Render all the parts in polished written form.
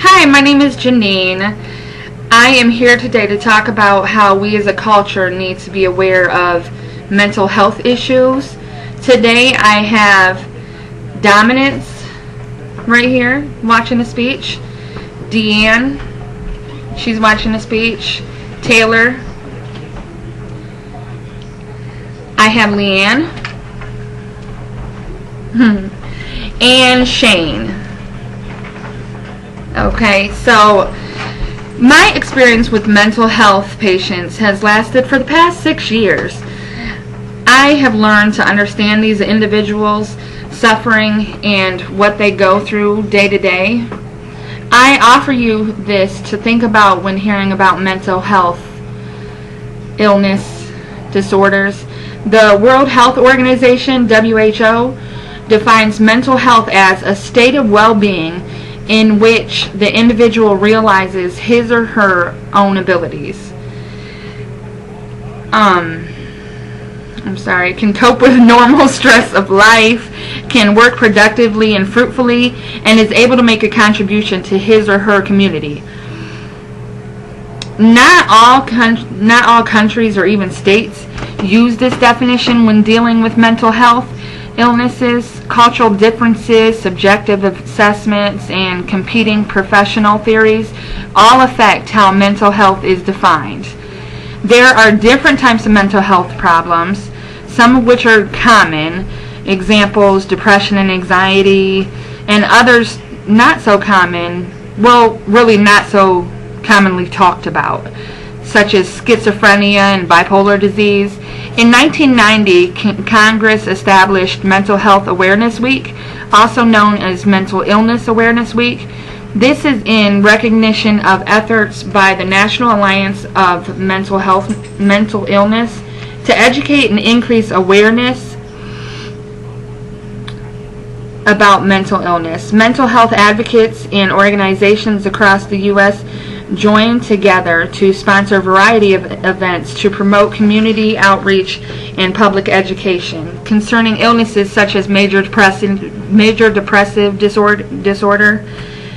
Hi, my name is Janine. I am here today to talk about how we as a culture need to be aware of mental health issues. Today I have Dominance right here watching the speech. Deanne, she's watching the speech. Taylor. I have Leanne. And Shane. Okay, so my experience with mental health patients has lasted for the past 6 years. I have learned to understand these individuals' suffering and what they go through day to day. I offer you this to think about when hearing about mental health, illness, disorders. The World Health Organization, WHO, defines mental health as a state of well-being in which the individual realizes his or her own abilities. Can cope with normal stress of life, can work productively and fruitfully, and is able to make a contribution to his or her community. Not all countries or even states use this definition when dealing with mental health illnesses. Cultural differences, subjective assessments, and competing professional theories all affect how mental health is defined. There are different types of mental health problems, some of which are common, examples depression and anxiety, and others not so common, well, really not so commonly talked about, such as schizophrenia and bipolar disease. In 1990, Congress established Mental Health Awareness Week, also known as Mental Illness Awareness Week. This is in recognition of efforts by the National Alliance of Mental Illness to educate and increase awareness about mental illness. Mental health advocates and organizations across the U.S. join together to sponsor a variety of events to promote community outreach and public education concerning illnesses such as major depressive disorder,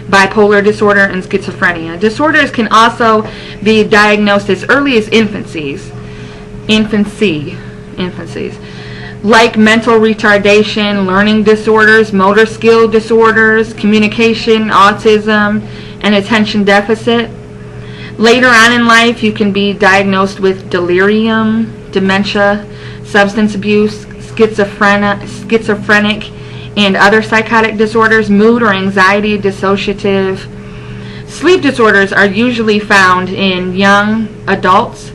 bipolar disorder, and schizophrenia. Disorders can also be diagnosed as early as infancy, like mental retardation, learning disorders, motor skill disorders, communication, autism, and attention deficit. Later on in life, you can be diagnosed with delirium, dementia, substance abuse, schizophrenic, and other psychotic disorders, mood or anxiety, dissociative. Sleep disorders are usually found in young adults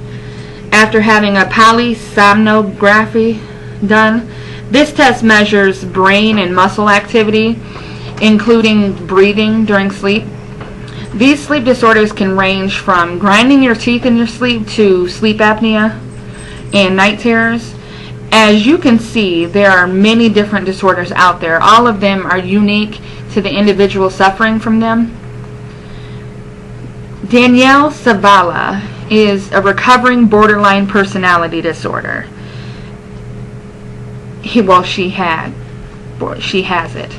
after having a polysomnography done. This test measures brain and muscle activity, including breathing during sleep. These sleep disorders can range from grinding your teeth in your sleep to sleep apnea and night terrors. As you can see, there are many different disorders out there. All of them are unique to the individual suffering from them. Danielle Savala is a recovering borderline personality disorder. She has it.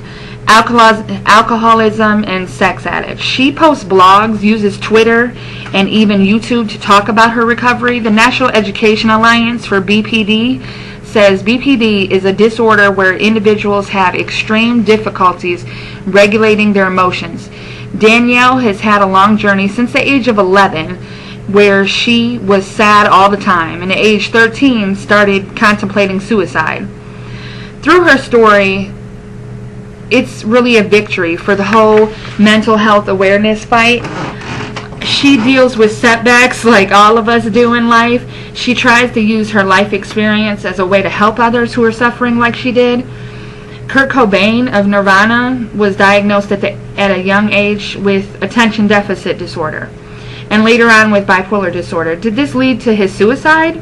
Alcoholism and sex addict. She posts blogs, uses Twitter, and even YouTube to talk about her recovery. The National Education Alliance for BPD says BPD is a disorder where individuals have extreme difficulties regulating their emotions. Danielle has had a long journey since the age of 11 where she was sad all the time, and at age 13 started contemplating suicide. Through her story, it's really a victory for the whole mental health awareness fight. She deals with setbacks like all of us do in life. She tries to use her life experience as a way to help others who are suffering like she did. Kurt Cobain of Nirvana was diagnosed at a young age with attention deficit disorder, and later on with bipolar disorder. Did this lead to his suicide?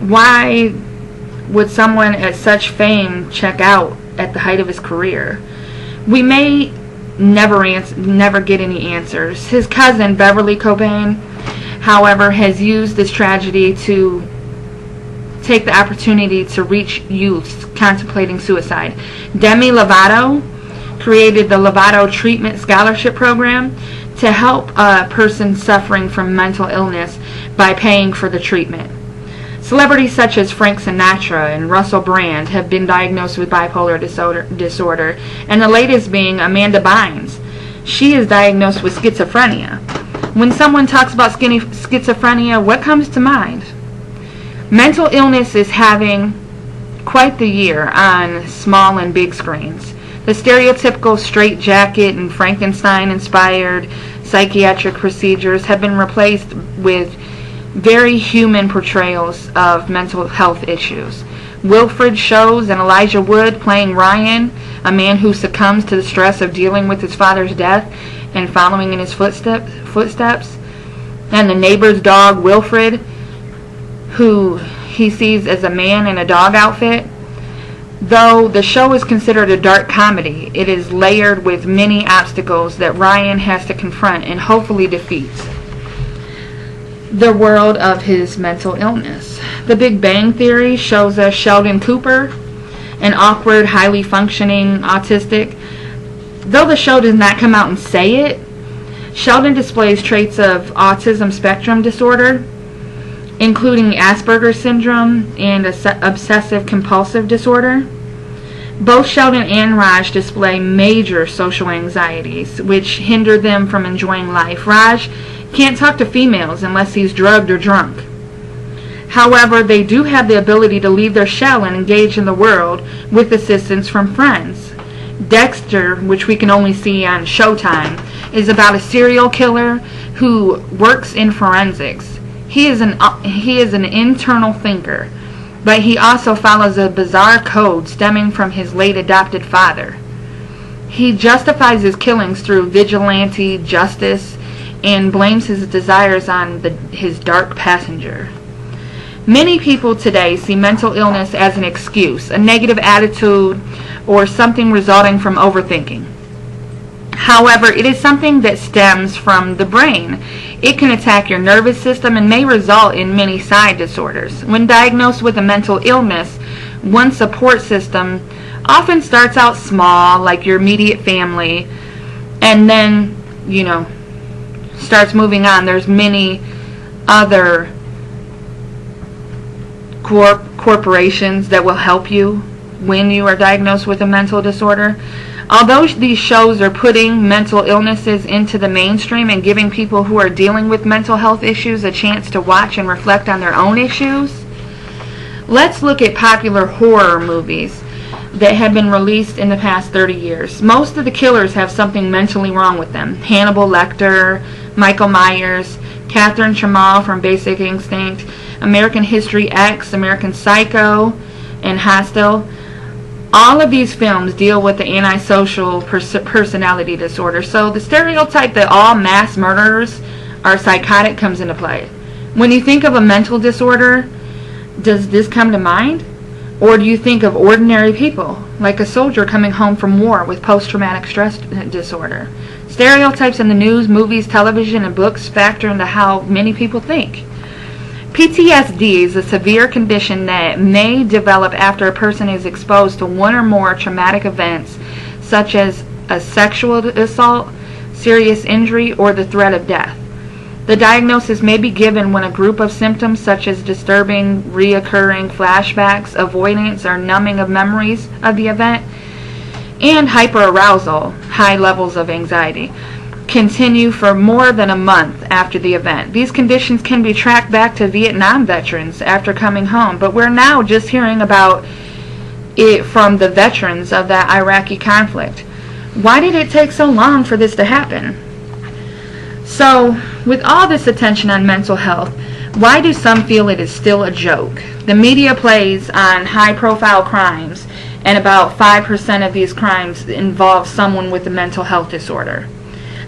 Why would someone at such fame check out at the height of his career? We may never get any answers. His cousin, Beverly Cobain, however, has used this tragedy to take the opportunity to reach youths contemplating suicide. Demi Lovato created the Lovato Treatment Scholarship Program to help a person suffering from mental illness by paying for the treatment. Celebrities such as Frank Sinatra and Russell Brand have been diagnosed with bipolar disorder, and the latest being Amanda Bynes. She is diagnosed with schizophrenia. When someone talks about schizophrenia, what comes to mind? Mental illness is having quite the year on small and big screens. The stereotypical straitjacket and Frankenstein-inspired psychiatric procedures have been replaced with very human portrayals of mental health issues. Wilfred shows and Elijah Wood playing Ryan, a man who succumbs to the stress of dealing with his father's death and following in his footsteps, and the neighbor's dog Wilfred, who he sees as a man in a dog outfit. Though the show is considered a dark comedy, it is layered with many obstacles that Ryan has to confront and hopefully defeat the world of his mental illness. The Big Bang Theory shows us Sheldon Cooper, an awkward, highly functioning autistic. Though the show does not come out and say it, Sheldon displays traits of autism spectrum disorder, including Asperger's syndrome and obsessive compulsive disorder. Both Sheldon and Raj display major social anxieties, which hinder them from enjoying life. Raj can't talk to females unless he's drugged or drunk. However, they do have the ability to leave their shell and engage in the world with assistance from friends. Dexter, which we can only see on Showtime, is about a serial killer who works in forensics. He is an internal thinker, but he also follows a bizarre code stemming from his late adopted father. He justifies his killings through vigilante justice and blames his desires on his dark passenger. Many people today see mental illness as an excuse, a negative attitude, or something resulting from overthinking. However, it is something that stems from the brain. It can attack your nervous system and may result in many side disorders. When diagnosed with a mental illness, one support system often starts out small, like your immediate family, and then, starts moving on. There's many other corporations that will help you when you are diagnosed with a mental disorder. Although these shows are putting mental illnesses into the mainstream and giving people who are dealing with mental health issues a chance to watch and reflect on their own issues, let's look at popular horror movies that have been released in the past 30 years. Most of the killers have something mentally wrong with them. Hannibal Lecter, Michael Myers, Catherine Trammell from Basic Instinct, American History X, American Psycho, and Hostel. All of these films deal with the antisocial personality disorder. So the stereotype that all mass murderers are psychotic comes into play. When you think of a mental disorder, does this come to mind? Or do you think of ordinary people, like a soldier coming home from war with post-traumatic stress disorder? Stereotypes in the news, movies, television, and books factor into how many people think. PTSD is a severe condition that may develop after a person is exposed to one or more traumatic events, such as a sexual assault, serious injury, or the threat of death. The diagnosis may be given when a group of symptoms such as disturbing, reoccurring flashbacks, avoidance, or numbing of memories of the event, and hyperarousal, high levels of anxiety, continue for more than a month after the event. These conditions can be tracked back to Vietnam veterans after coming home, but we're now just hearing about it from the veterans of that Iraqi conflict. Why did it take so long for this to happen? So, with all this attention on mental health, why do some feel it is still a joke? The media plays on high-profile crimes, and about 5% of these crimes involve someone with a mental health disorder.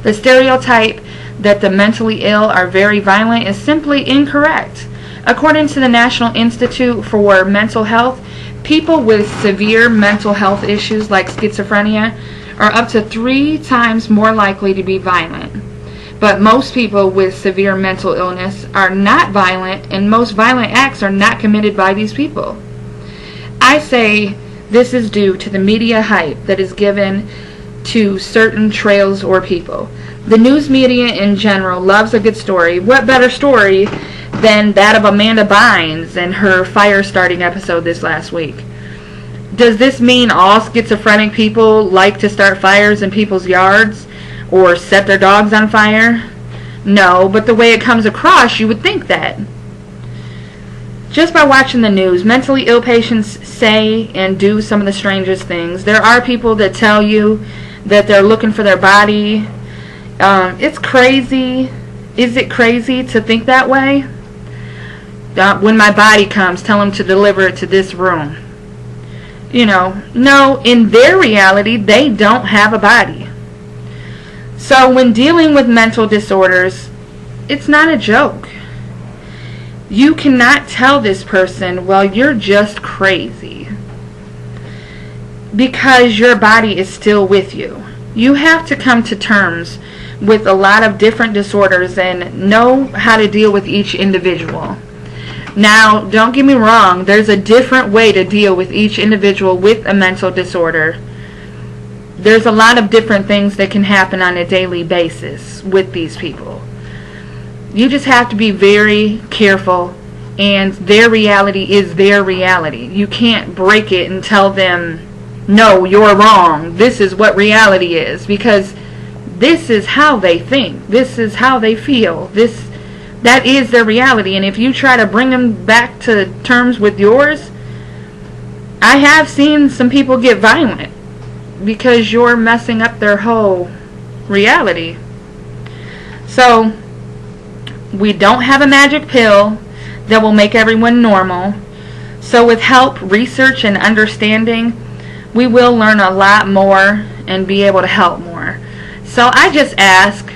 The stereotype that the mentally ill are very violent is simply incorrect. According to the National Institute for Mental Health, people with severe mental health issues like schizophrenia are up to 3 times more likely to be violent. But most people with severe mental illness are not violent, and most violent acts are not committed by these people. I say this is due to the media hype that is given to certain trails or people. The news media in general loves a good story. What better story than that of Amanda Bynes and her fire starting episode this last week? Does this mean all schizophrenic people like to start fires in people's yards or set their dogs on fire? No, but the way it comes across, you would think that. Just by watching the news, mentally ill patients say and do some of the strangest things. There are people that tell you that they're looking for their body. It's crazy. Is it crazy to think that way? When my body comes, tell them to deliver it to this room. You know, no, in their reality, they don't have a body. So when dealing with mental disorders, it's not a joke. You cannot tell this person, well, you're just crazy, because your body is still with you. You have to come to terms with a lot of different disorders and know how to deal with each individual. Now, don't get me wrong, there's a different way to deal with each individual with a mental disorder. There's a lot of different things that can happen on a daily basis with these people. You just have to be very careful, and their reality is their reality. You can't break it and tell them, no, you're wrong, this is what reality is, because this is how they think, this is how they feel, that is their reality. And if you try to bring them back to terms with yours, I have seen some people get violent because you're messing up their whole reality. So we don't have a magic pill that will make everyone normal. So with help, research, and understanding, we will learn a lot more and be able to help more. So I just ask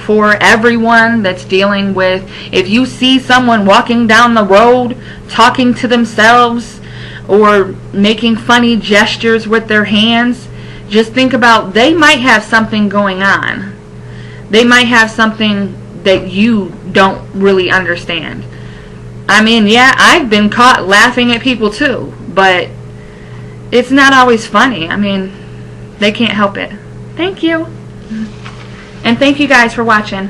for everyone that's dealing with, if you see someone walking down the road talking to themselves or making funny gestures with their hands, just think about, they might have something going on. They might have something that you don't really understand. I mean, yeah, I've been caught laughing at people too, but it's not always funny. I mean, they can't help it. Thank you. And thank you guys for watching.